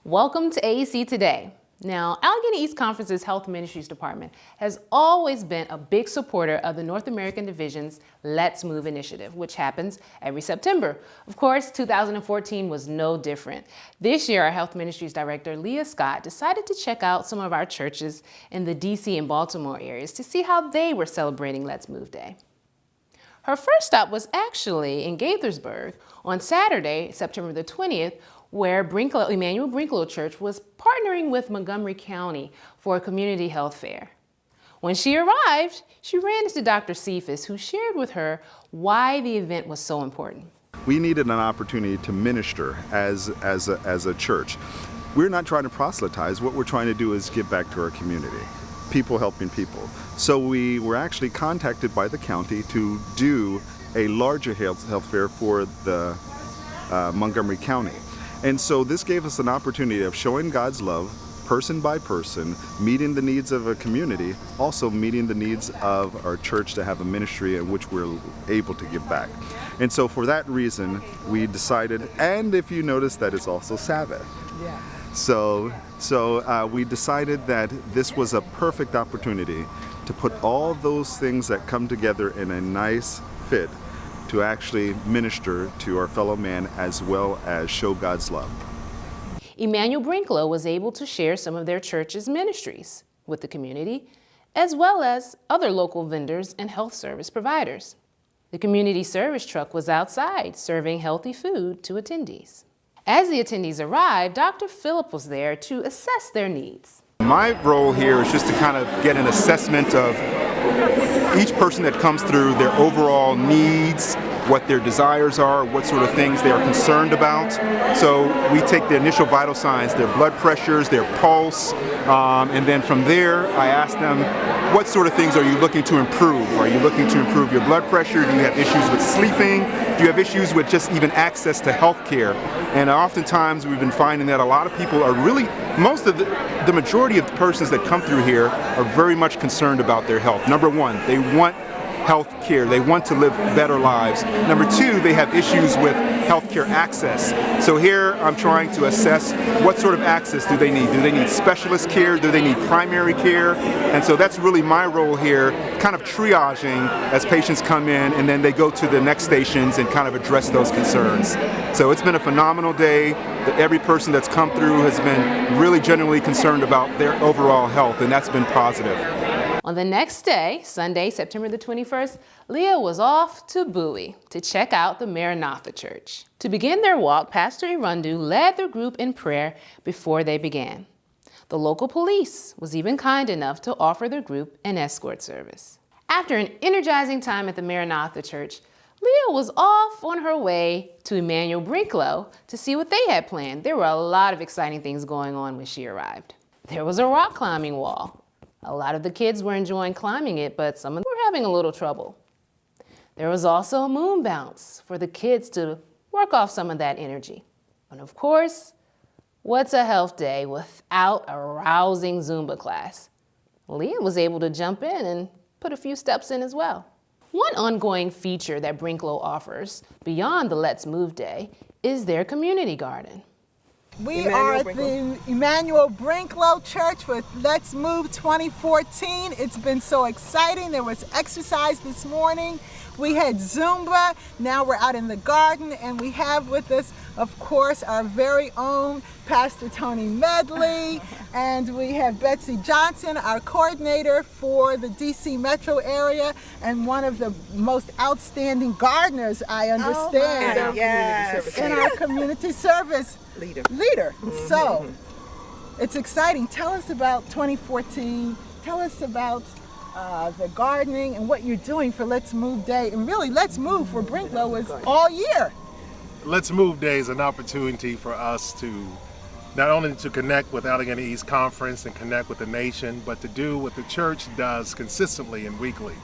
Welcome to AEC Today. Now, Allegheny East Conference's Health Ministries Department has always been a big supporter of the North American Division's Let's Move initiative, which happens every September. Of course, 2014 was no different. This year, our Health Ministries Director, Leah Scott, decided to check out some of our churches in the DC and Baltimore areas to see how they were celebrating Let's Move Day. Her first stop was actually in Gaithersburg on Saturday, September the 20th, where Emmanuel Brinklow Church was partnering with Montgomery County for a community health fair. When she arrived, she ran into Dr. Cephas, who shared with her why the event was so important. We needed an opportunity to minister as a church. We're not trying to proselytize. What we're trying to do is give back to our community, people helping people. So we were actually contacted by the county to do a larger health fair for the Montgomery County. And so this gave us an opportunity of showing God's love person by person, meeting the needs of a community, also meeting the needs of our church to have a ministry in which we're able to give back. And so for that reason, we decided, and if you notice that it's also Sabbath. Yeah. So we decided that this was a perfect opportunity to put all those things that come together in a nice fit to actually minister to our fellow man as well as show God's love. Emmanuel Brinklow was able to share some of their church's ministries with the community, as well as other local vendors and health service providers. The community service truck was outside serving healthy food to attendees. As the attendees arrived, Dr. Phillip was there to assess their needs. My role here is just to kind of get an assessment of each person that comes through, their overall needs, what their desires are, what sort of things they are concerned about. So we take the initial vital signs, their blood pressures, their pulse, and then from there I ask them, what sort of things are you looking to improve? Are you looking to improve your blood pressure? Do you have issues with sleeping? Do you have issues with just even access to health care? And oftentimes we've been finding that a lot of people are really, the majority of the persons that come through here are very much concerned about their health. Number one, they want health care. They want to live better lives. Number two, they have issues with health care access. So here I'm trying to assess what sort of access do they need. Do they need specialist care? Do they need primary care? And so that's really my role here, kind of triaging as patients come in, and then they go to the next stations and kind of address those concerns. So it's been a phenomenal day. Every person that's come through has been really genuinely concerned about their overall health, and that's been positive. On the next day, Sunday, September the 21st, Leah was off to Bowie to check out the Maranatha Church. To begin their walk, Pastor Irundu led the group in prayer before they began. The local police was even kind enough to offer the group an escort service. After an energizing time at the Maranatha Church, Leah was off on her way to Emmanuel Brinklow to see what they had planned. There were a lot of exciting things going on when she arrived. There was a rock climbing wall. A lot of the kids were enjoying climbing it, but some of them were having a little trouble. There was also a moon bounce for the kids to work off some of that energy. And of course, what's a health day without a rousing Zumba class? Leah was able to jump in and put a few steps in as well. One ongoing feature that Brinklow offers beyond the Let's Move Day is their community garden. We are at the Emmanuel Brinklow Church with Let's Move 2014. It's been so exciting. There was exercise this morning. We had Zumba. Now we're out in the garden, and we have with us, of course, our very own Pastor Tony Medley, and we have Betsy Johnson, our coordinator for the DC metro area, and one of the most outstanding gardeners, I understand, in our community service leader. Mm-hmm. So it's exciting. Tell us about 2014. Tell us about the gardening and what you're doing for Let's Move Day. And really, Let's Move for Brinklow is all year. Let's Move Day is an opportunity for us to not only to connect with Allegheny East Conference and connect with the nation, but to do what the church does consistently and weekly.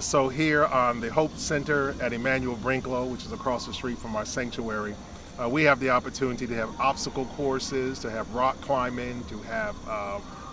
So here on the Hope Center at Emmanuel Brinklow, which is across the street from our sanctuary, we have the opportunity to have obstacle courses, to have rock climbing, to have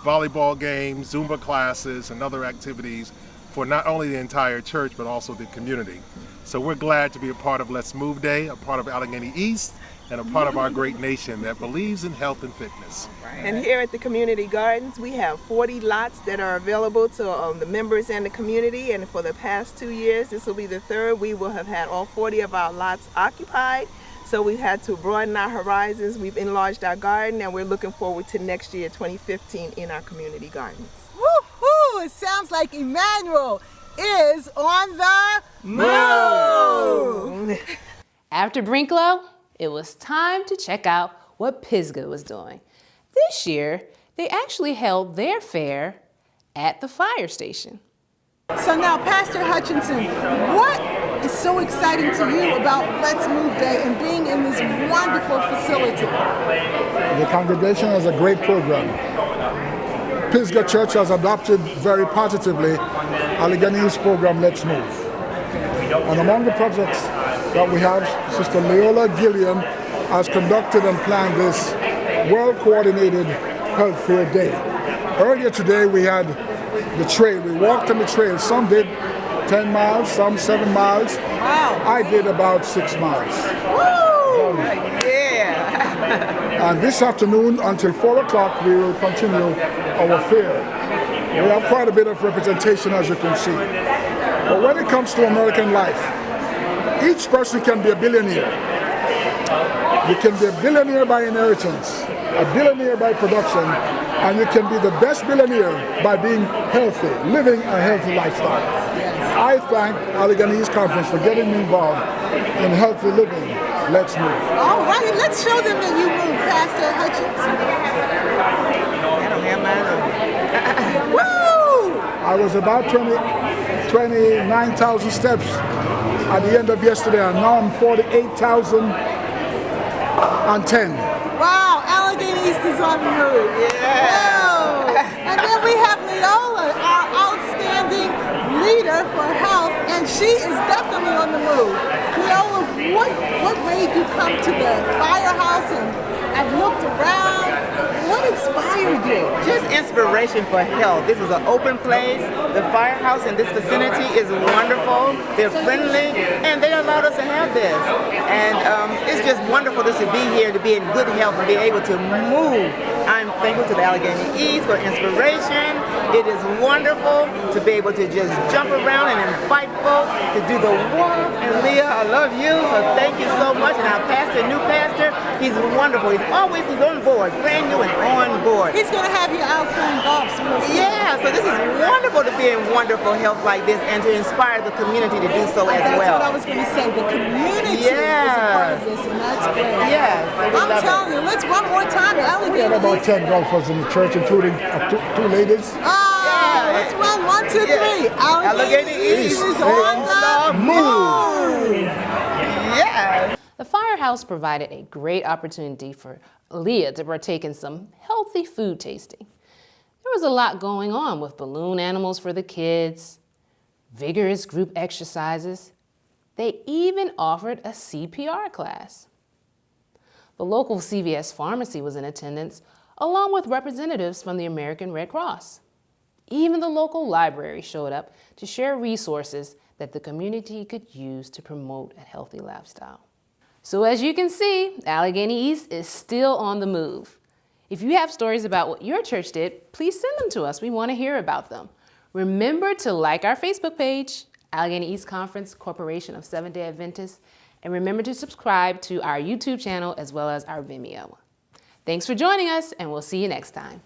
volleyball games, Zumba classes, and other activities for not only the entire church, but also the community. So we're glad to be a part of Let's Move Day, a part of Allegheny East, and a part of our great nation that believes in health and fitness. And here at the Community Gardens, we have 40 lots that are available to the members and the community. And for the past 2 years, this will be the third, we will have had all 40 of our lots occupied. So we've had to broaden our horizons. We've enlarged our garden, and we're looking forward to next year, 2015, in our community gardens. Woohoo! It sounds like Emmanuel is on the move. After Brinklow, it was time to check out what Pisgah was doing. This year, they actually held their fair at the fire station. So now, Pastor Hutchinson, what is so exciting to you about Let's Move Day and being in this wonderful facility? The congregation has a great program. Pisgah Church has adopted very positively Allegheny's program, Let's Move. And among the projects that we have, Sister Leola Gilliam has conducted and planned this well-coordinated health fair day. Earlier today we had the trail. We walked on the trail. Some did 10 miles, some 7 miles. Wow. I did about 6 miles. Woo! Yeah. And this afternoon until 4 o'clock we will continue our fair. We have quite a bit of representation, as you can see. But when it comes to American life, each person can be a billionaire. You can be a billionaire by inheritance, a billionaire by production, and you can be the best billionaire by being healthy, living a healthy lifestyle. I thank Allegheny East Conference for getting me involved in healthy living. Let's move. All right, let's show them that you move, Pastor Hutchinson. I don't have mine on. Woo! I was about 29,000 steps at the end of yesterday, and now I'm 48,010. Wow, Allegheny East is on the move. Yeah. Whoa. And then we have Leola, our outstanding leader for health, and she is definitely on the move. Leola, what made you come to the firehouse and have looked around? What inspired you? Just inspiration for health. This is an open place. The firehouse in this vicinity is wonderful. They're friendly, and they allowed us to have this. And it's just wonderful just to be here, to be in good health, and be able to move. I'm thankful to the Allegheny East for inspiration. It is wonderful to be able to just jump around and invite folks to do the walk. And Leah, I love you, so thank you so much. And our pastor, new pastor, he's wonderful. He's on board, brand new and on board. He's going to have you out playing golf real soon. Yeah, so this is wonderful to be in wonderful health like this and to inspire the community to do so as That's well. what I was going to say. The community is a part of this, and that's great. Yes, so we I'm love telling you, let's one more time. We had Allegheny about East. 10 golfers in the church, including two ladies. Let's run 1, 2, 3. Allegheny East is on the move. Yeah. The firehouse provided a great opportunity for Leah to partake in some healthy food tasting. There was a lot going on with balloon animals for the kids, vigorous group exercises. They even offered a CPR class. The local CVS pharmacy was in attendance, along with representatives from the American Red Cross. Even the local library showed up to share resources that the community could use to promote a healthy lifestyle. So as you can see, Allegheny East is still on the move. If you have stories about what your church did, please send them to us. We want to hear about them. Remember to like our Facebook page, Allegheny East Conference Corporation of Seventh-day Adventists, and remember to subscribe to our YouTube channel as well as our Vimeo. Thanks for joining us, and we'll see you next time.